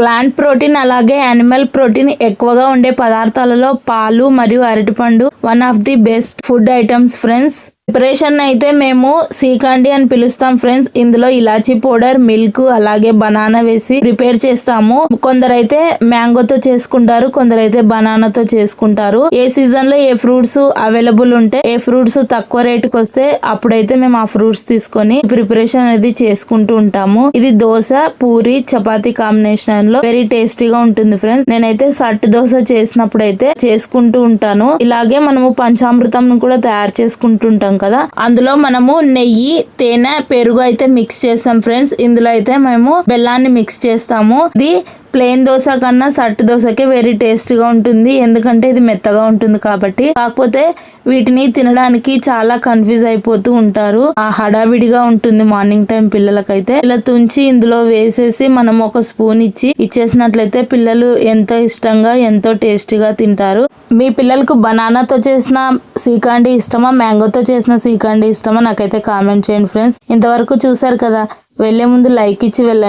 Plant protein అలాగే animal protein ఎక్కువగా ఉండే పదార్థాలలో పాలు మరియు అరటిపండు one of the best food items friends. Preparation అయితే మేము సీకండి అని పిలుస్తాం ఫ్రెండ్స్. ఇందులో ఇలాచీ పౌడర్, మిల్క్ అలాగే బనానా వేసి ప్రిపేర్ చేస్తాము. కొందరైతే మ్యాంగోతో చేసుకుంటారు, కొందరైతే బనానాతో చేసుకుంటారు. ఏ సీజన్ లో ఏ ఫ్రూట్స్ అవైలబుల్ ఉంటే, ఏ ఫ్రూట్స్ తక్కువ రేటుకి వస్తే అప్పుడైతే మేము ఆ ఫ్రూట్స్ తీసుకొని ప్రిపరేషన్ అనేది చేసుకుంటూ ఉంటాము. ఇది దోశ, పూరి, చపాతీ కాంబినేషన్ లో వెరీ టేస్టీగా ఉంటుంది ఫ్రెండ్స్. నేనైతే సట్టు దోశ చేసినప్పుడు అయితే చేసుకుంటూ ఉంటాను. ఇలాగే మనము పంచామృతం కూడా తయారు చేసుకుంటుంటాం కదా, అందులో మనము నెయ్యి, తేనె, పెరుగు అయితే మిక్స్ చేస్తాం ఫ్రెండ్స్. ఇందులో అయితే మేము బెల్లాన్ని మిక్స్ చేస్తాము. ఇది ప్లెయిన్ దోశ కన్నా సట్టు దోశకే వెరీ టేస్ట్ గా ఉంటుంది, ఎందుకంటే ఇది మెత్తగా ఉంటుంది కాబట్టి. కాకపోతే వీటిని తినడానికి చాలా కన్ఫ్యూజ్ అయిపోతూ ఉంటారు. ఆ హడావిడిగా ఉంటుంది మార్నింగ్ టైం పిల్లలకైతే. ఇలా తుంచి ఇందులో వేసేసి మనం ఒక స్పూన్ ఇచ్చేసినట్లయితే పిల్లలు ఎంతో ఇష్టంగా ఎంతో టేస్టీగా తింటారు. మీ పిల్లలకు బనానాతో చేసిన సీకండి ఇష్టమా, మ్యాంగోతో చేసిన సీకండి ఇష్టమా నాకైతే కామెంట్ చేయండి ఫ్రెండ్స్. ఇంతవరకు చూసారు కదా, వెళ్లే ముందు లైక్ ఇచ్చి వెళ్ళండి.